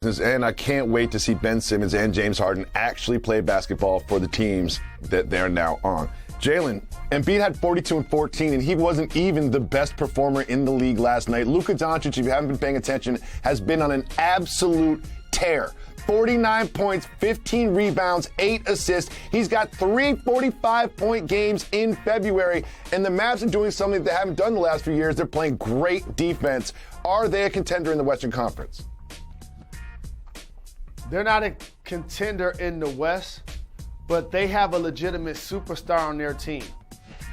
And I can't wait to see Ben Simmons and James Harden actually play basketball for the teams that they're now on. Jalen, Embiid had 42 and 14, and he wasn't even the best performer in the league last night. Luka Doncic, if you haven't been paying attention, has been on an absolute tear. 49 points, 15 rebounds, 8 assists. He's got 3 45-point games in February, and the Mavs are doing something they haven't done the last few years. They're playing great defense. Are they a contender in the Western Conference? They're not a contender in the West, but they have a legitimate superstar on their team.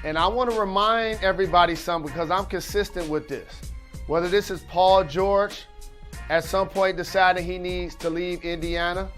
And I want to remind everybody something because I'm consistent with this. Whether this is Paul George at some point deciding he needs to leave Indiana,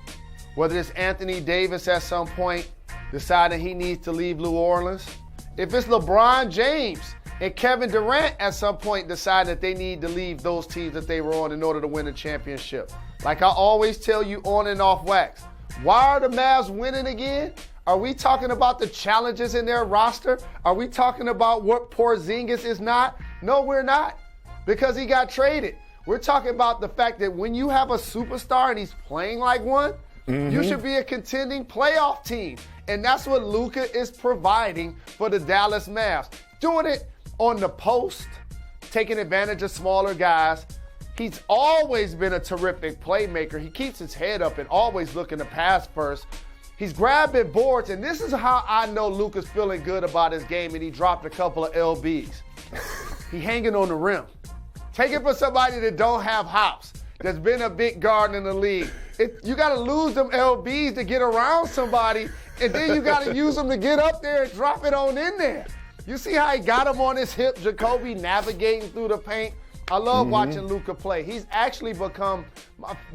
whether it's Anthony Davis at some point deciding he needs to leave New Orleans, if it's LeBron James and Kevin Durant at some point decide that they need to leave those teams that they were on in order to win a championship. Like I always tell you on and off wax, why are the Mavs winning again? Are we talking about the challenges in their roster? Are we talking about what Porzingis is not? No, we're not, because he got traded. We're talking about the fact that when you have a superstar and he's playing like one, you should be a contending playoff team. And that's what Luka is providing for the Dallas Mavs. Doing it on the post, taking advantage of smaller guys. He's always been a terrific playmaker. He keeps his head up and always looking to pass first. He's grabbing boards, and this is how I know Luka's feeling good about his game, and he dropped a couple of LBs. He hanging on the rim. Take it for somebody that don't have hops, that's been a big guard in the league. You got to lose them LBs to get around somebody, and then you got to use them to get up there and drop it on in there. You see how he got him on his hip, Jacoby navigating through the paint? I love watching Luka play. He's actually become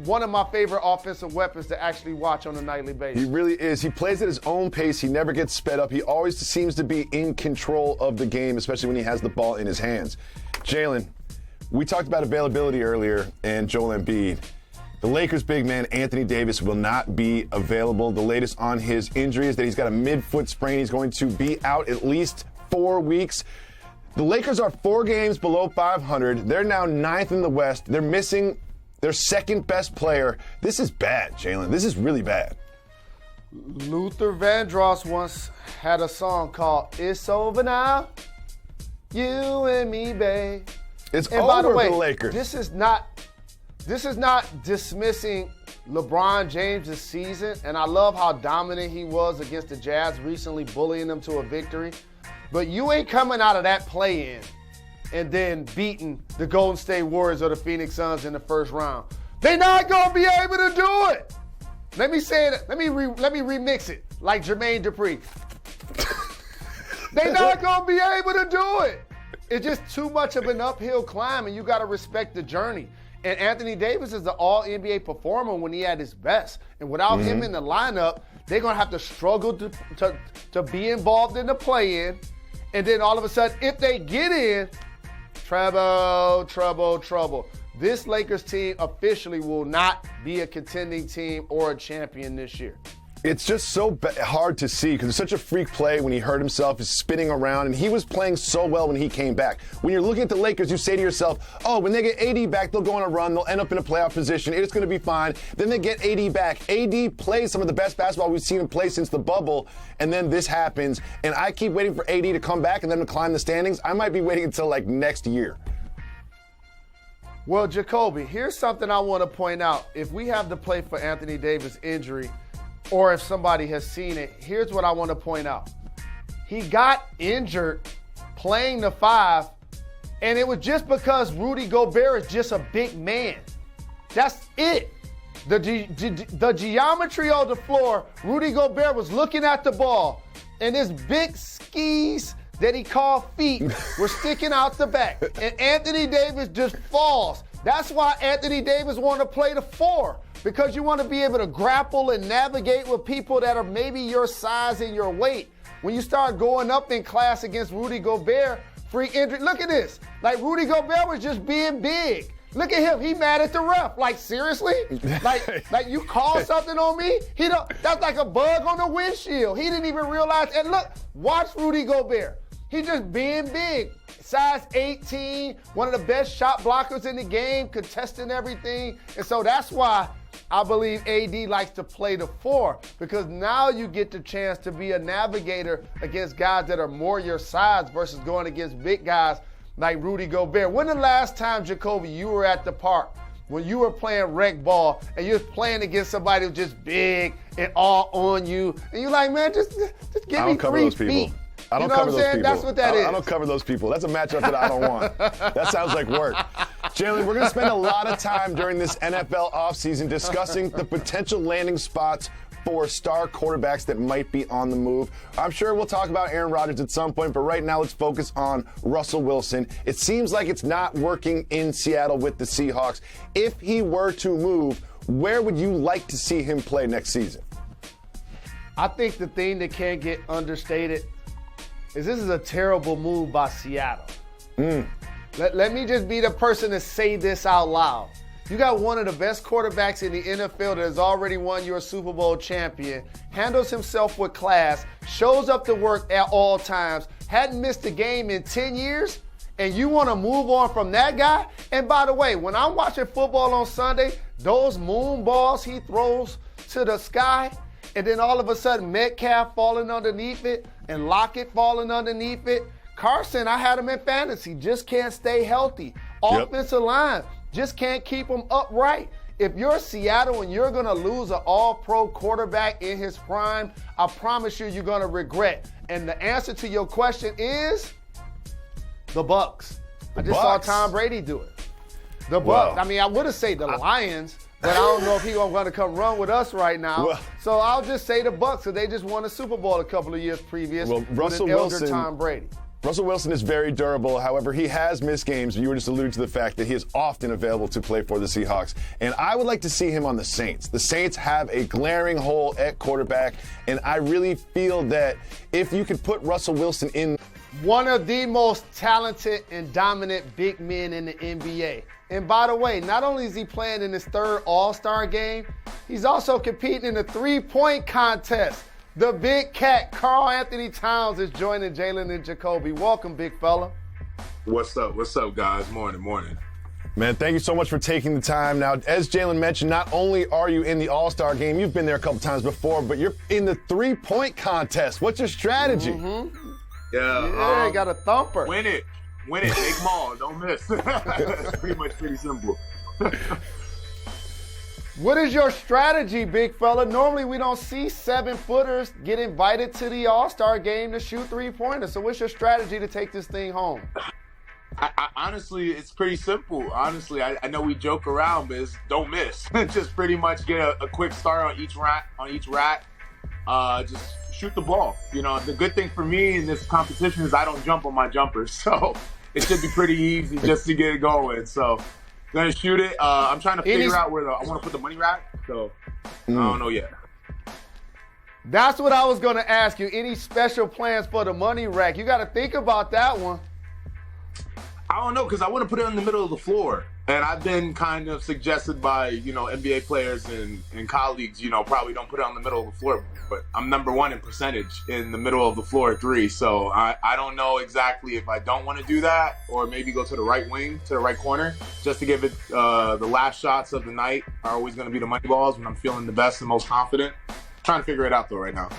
one of my favorite offensive weapons to actually watch on a nightly basis. He really is. He plays at his own pace. He never gets sped up. He always seems to be in control of the game, especially when he has the ball in his hands. Jalen, we talked about availability earlier and Joel Embiid. The Lakers' big man, Anthony Davis, will not be available. The latest on his injury is that he's got a mid-foot sprain. He's going to be out at least 4 weeks. The Lakers are 4 games below 500. They're now 9th in the West. They're missing their second best player. This is bad, Jalen. This is really bad. Luther Vandross once had a song called It's Over Now, You and Me, Babe. It's and over by the way, for the Lakers. This is not dismissing LeBron James' season, and I love how dominant he was against the Jazz recently, bullying them to a victory. But you ain't coming out of that play-in and then beating the Golden State Warriors or the Phoenix Suns in the first round. They're not going to be able to do it. Let me say it. Let me remix it like Jermaine Dupri. They're not going to be able to do it. It's just too much of an uphill climb, and you got to respect the journey. And Anthony Davis is the all-NBA performer when he at his best. And without him in the lineup, they're going to have to struggle to be involved in the play-in. And then all of a sudden, if they get in, trouble. This Lakers team officially will not be a contending team or a champion this year. It's just so hard to see because it's such a freak play when he hurt himself, is spinning around, and he was playing so well when he came back. When you're looking at the Lakers, you say to yourself, oh, when they get AD back, they'll go on a run, they'll end up in a playoff position, it's going to be fine. Then they get AD back. AD plays some of the best basketball we've seen him play since the bubble, and then this happens, and I keep waiting for AD to come back and then to climb the standings. I might be waiting until like next year. Well, Jacoby, here's something I want to point out. If we have to play for Anthony Davis' injury, or if somebody has seen it, here's what I want to point out. He got injured playing the 5, and it was just because Rudy Gobert is just a big man. That's it. The geometry on the floor, Rudy Gobert was looking at the ball, and his big skis that he called feet were sticking out the back. And Anthony Davis just falls. That's why Anthony Davis wanted to play the 4. Because you want to be able to grapple and navigate with people that are maybe your size and your weight. When you start going up in class against Rudy Gobert, free injury. Look at this. Like Rudy Gobert was just being big. Look at him. He mad at the ref. Like seriously? like you called something on me? That's like a bug on the windshield. He didn't even realize. And look, watch Rudy Gobert. He just being big. Size 18, one of the best shot blockers in the game, contesting everything. And so that's why I believe AD likes to play the 4 because now you get the chance to be a navigator against guys that are more your size versus going against big guys like Rudy Gobert. When the last time, Jacoby, you were at the park when you were playing rec ball and you're playing against somebody who's just big and all on you, and you're like, man, just give me 3 feet. I don't cover those people. That's what that is. I don't cover those people. That's a matchup that I don't want. That sounds like work. Jalen, we're going to spend a lot of time during this NFL offseason discussing the potential landing spots for star quarterbacks that might be on the move. I'm sure we'll talk about Aaron Rodgers at some point, but right now let's focus on Russell Wilson. It seems like it's not working in Seattle with the Seahawks. If he were to move, where would you like to see him play next season? I think the thing that can't get understated is this is a terrible move by Seattle. Let me just be the person to say this out loud. You got one of the best quarterbacks in the NFL that has already won your Super Bowl champion, handles himself with class, shows up to work at all times, hadn't missed a game in 10 years, and you want to move on from that guy? And by the way, when I'm watching football on Sunday, those moon balls he throws to the sky, and then all of a sudden Metcalf falling underneath it and Lockett falling underneath it. Carson, I had him in fantasy, just can't stay healthy. Offensive line, just can't keep him upright. If you're Seattle and you're going to lose an all-pro quarterback in his prime, I promise you're going to regret. And the answer to your question is the Bucs. I just saw Tom Brady do it. The Bucs. I mean, I would have said the Lions, but I don't know if he's going to come run with us right now. So I'll just say the Bucs, because they just won a Super Bowl a couple of years previous with an elder Tom Brady. Russell Wilson is very durable. However, he has missed games. You were just alluding to the fact that he is often available to play for the Seahawks. And I would like to see him on the Saints. The Saints have a glaring hole at quarterback, and I really feel that if you could put Russell Wilson in. One of the most talented and dominant big men in the NBA. And by the way, not only is he playing in his 3rd All-Star game, he's also competing in the 3-point contest. The big cat, Karl Anthony Towns, is joining Jalen and Jacoby. Welcome, big fella. What's up? What's up, guys? Morning. Man, thank you so much for taking the time. Now, as Jalen mentioned, not only are you in the All-Star game, you've been there a couple times before, but you're in the 3-point contest. What's your strategy? Yeah, got a thumper. Win it, make them all. Don't miss. That's pretty simple. What is your strategy, big fella? Normally we don't see 7-footers get invited to the All-Star game to shoot 3-pointers. So what's your strategy to take this thing home? I honestly, it's pretty simple. Honestly, I know we joke around, but it's don't miss. Just pretty much get a quick start on each rack. Just shoot the ball. You know, the good thing for me in this competition is I don't jump on my jumpers. So it should be pretty easy just to get it going. So gonna shoot it. I'm trying to figure out where I want to put the money rack. So I don't know yet. That's what I was gonna ask you. Any special plans for the money rack? You got to think about that one. I don't know, because I want to put it in the middle of the floor. And I've been kind of suggested by, NBA players and colleagues, probably don't put it on the middle of the floor. But I'm number 1 in percentage in the middle of the floor 3. So I don't know exactly if I don't want to do that or maybe go to the right wing, to the right corner, just to give it the last shots of the night are always going to be the money balls when I'm feeling the best and most confident. Trying to figure it out, though, right now.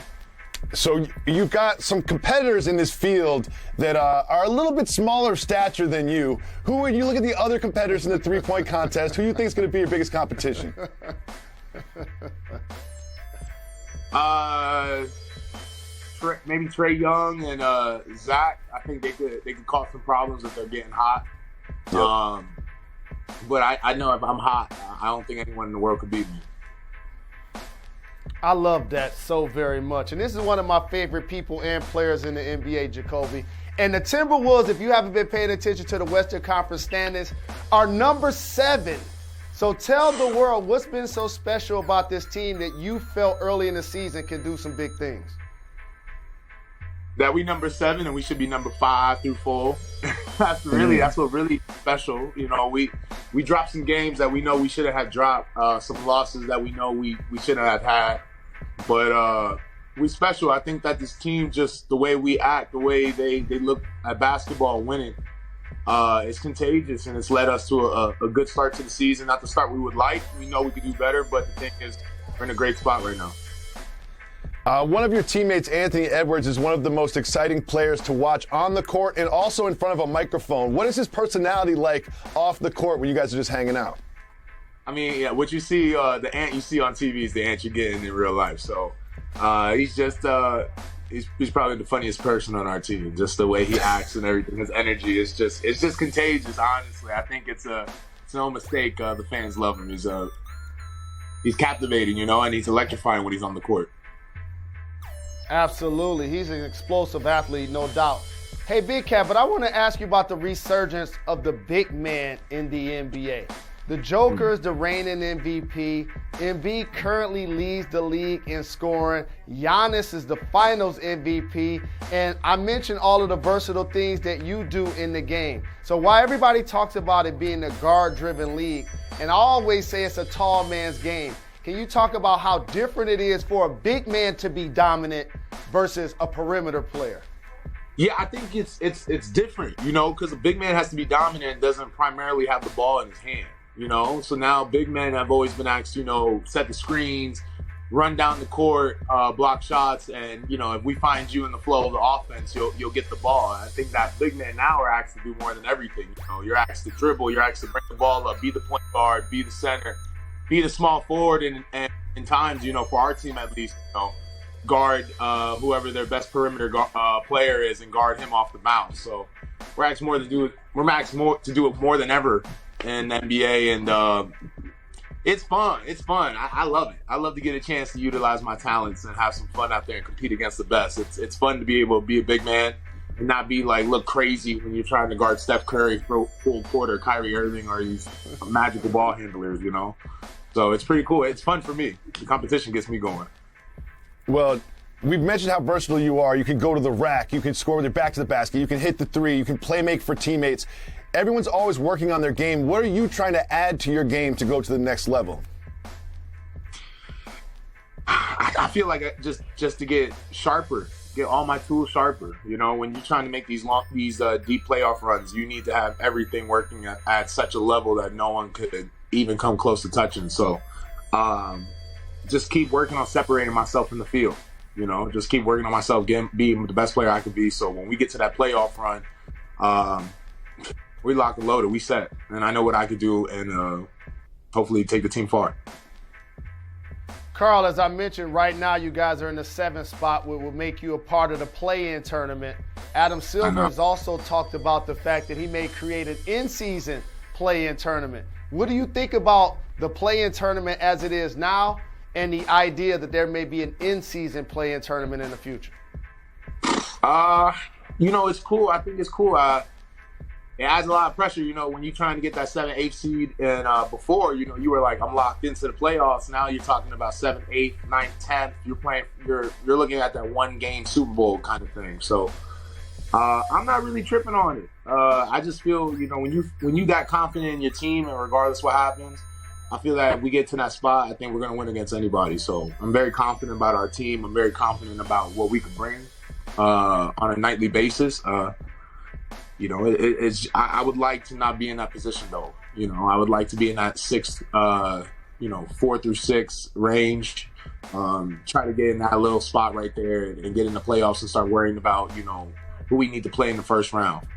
So you've got some competitors in this field that are a little bit smaller stature than you. Who, when you look at the other competitors in the 3-point contest, who do you think is going to be your biggest competition? Maybe Trey Young and Zach. I think they could cause some problems if they're getting hot. Yep. But I know if I'm hot, I don't think anyone in the world could beat me. I love that so very much. And this is one of my favorite people and players in the NBA, Jacoby. And the Timberwolves, if you haven't been paying attention to the Western Conference standings, are number 7. So tell the world what's been so special about this team that you felt early in the season can do some big things. That we number 7 and we should be number 5 through 4. That's what really special. We dropped some games that we know we shouldn't have dropped, some losses that we know we shouldn't have had. But we special. I think that this team, just the way we act, the way they look at basketball winning, It's contagious, and it's led us to a good start to the season. Not the start we would like. We know we could do better, but the thing is, we're in a great spot right now. One of your teammates, Anthony Edwards, is one of the most exciting players to watch on the court and also in front of a microphone. What is his personality like off the court when you guys are just hanging out? I mean, yeah, what you see, the ant you see on TV is the ant you get in real life. So he's just he's probably the funniest person on our team. Just the way he acts and everything, his energy is just contagious. Honestly, I think it's no mistake. The fans love him. He's captivating, and he's electrifying when he's on the court. Absolutely. He's an explosive athlete, no doubt. Hey, Big Cat, but I want to ask you about the resurgence of the big man in the NBA. The Joker is the reigning MVP. Embiid currently leads the league in scoring. Giannis is the finals MVP. And I mentioned all of the versatile things that you do in the game. So while everybody talks about it being a guard-driven league, and I always say it's a tall man's game, can you talk about how different it is for a big man to be dominant versus a perimeter player? Yeah, I think it's different, because a big man has to be dominant and doesn't primarily have the ball in his hand, So now big men have always been asked, set the screens, run down the court, block shots, and, if we find you in the flow of the offense, you'll get the ball. And I think that big men now are asked to do more than everything. You're asked to dribble, you're asked to bring the ball up, be the point guard, be the center, be the small forward, and in times, for our team at least, guard whoever their best perimeter player is and guard him off the bounce. So we're asked to do it more than ever in the NBA, and it's fun. It's fun. I love it. I love to get a chance to utilize my talents and have some fun out there and compete against the best. It's fun to be able to be a big man and not be look crazy when you're trying to guard Steph Curry for full court or Kyrie Irving or these magical ball handlers, So it's pretty cool. It's fun for me. The competition gets me going. Well, we've mentioned how versatile you are. You can go to the rack. You can score with your back to the basket. You can hit the three. You can play make for teammates. Everyone's always working on their game. What are you trying to add to your game to go to the next level? I feel like just to get sharper, get all my tools sharper. When you're trying to make these deep playoff runs, you need to have everything working at such a level that no one could even come close to touching. So just keep working on separating myself in the field. Just keep working on myself, being the best player I could be. So when we get to that playoff run, we lock and loaded, we set, and I know what I could do, and hopefully take the team far. Carl, as I mentioned, right now you guys are in the 7th spot, which will make you a part of the play-in tournament. Adam Silver has also talked about the fact that he may create an in-season play-in tournament. What do you think about the play-in tournament as it is now and the idea that there may be an in-season play-in tournament in the future? It's cool. I think it's cool. It adds a lot of pressure, when you're trying to get that 7th, 8th seed. And before, you were like, I'm locked into the playoffs. Now you're talking about 7th, 8th, 9th, 10th. You're looking at that one-game Super Bowl kind of thing. So I'm not really tripping on it. I just feel, when you got confident in your team, and regardless what happens, I feel that if we get to that spot, I think we're going to win against anybody. So I'm very confident about our team. I'm very confident about what we can bring on a nightly basis. I would like to not be in that position though. I would like to be in that 6th, 4 through 6 range. Try to get in that little spot right there and get in the playoffs and start worrying about, who we need to play in the first round.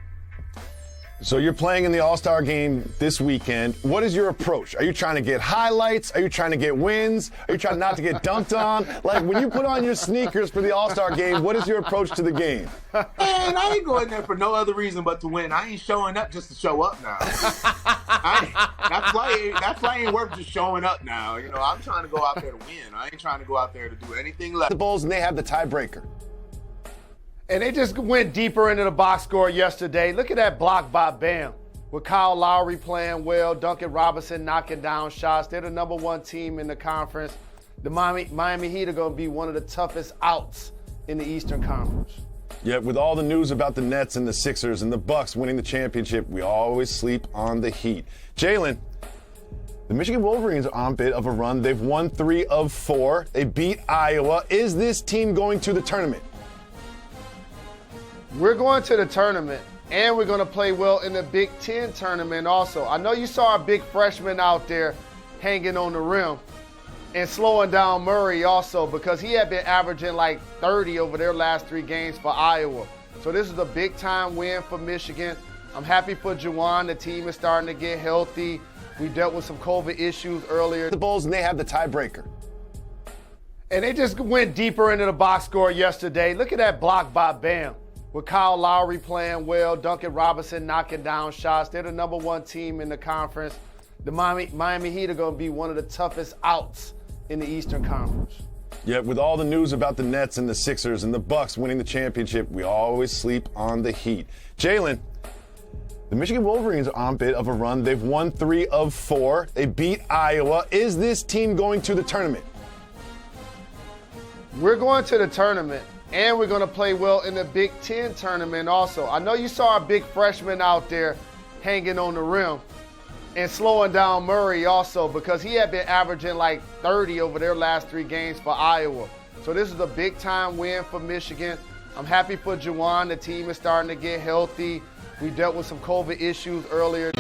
So you're playing in the All-Star game this weekend. What is your approach? Are you trying to get highlights? Are you trying to get wins? Are you trying not to get dunked on? Like, when you put on your sneakers for the All-Star game, what is your approach to the game? Man, I ain't going there for no other reason but to win. I ain't showing up just to show up now. That play ain't worth just showing up now. I'm trying to go out there to win. I ain't trying to go out there to do anything less. The Bulls, and they have the tiebreaker. And they just went deeper into the box score yesterday. Look at that block by Bam. With Kyle Lowry playing well, Duncan Robinson knocking down shots. They're the number 1 team in the conference. The Miami Heat are going to be one of the toughest outs in the Eastern Conference. Yeah, with all the news about the Nets and the Sixers and the Bucks winning the championship, we always sleep on the Heat. Jalen, the Michigan Wolverines are on a bit of a run. They've won 3 of 4. They beat Iowa. Is this team going to the tournament? We're going to the tournament, And we're going to play well in the Big Ten tournament also. I know you saw a big freshman out there hanging on the rim and slowing down Murray also, because he had been averaging like 30 over their last 3 games for Iowa. So this is a big-time win for Michigan. I'm happy for Juwan. The team is starting to get healthy. We dealt with some COVID issues earlier. The Bulls, and they have the tiebreaker. And they just went deeper into the box score yesterday. Look at that block by Bam. With Kyle Lowry playing well, Duncan Robinson knocking down shots. They're the number 1 team in the conference. The Miami Heat are going to be one of the toughest outs in the Eastern Conference. Yet with all the news about the Nets and the Sixers and the Bucks winning the championship, we always sleep on the Heat. Jalen, the Michigan Wolverines are on a bit of a run. They've won 3 of 4. They beat Iowa. Is this team going to the tournament? We're going to the tournament, and we're going to play well in the Big Ten tournament also. I know you saw a big freshman out there hanging on the rim and slowing down Murray also, because he had been averaging like 30 over their last 3 games for Iowa. So this is a big-time win for Michigan. I'm happy for Juwan. The team is starting to get healthy. We dealt with some COVID issues earlier.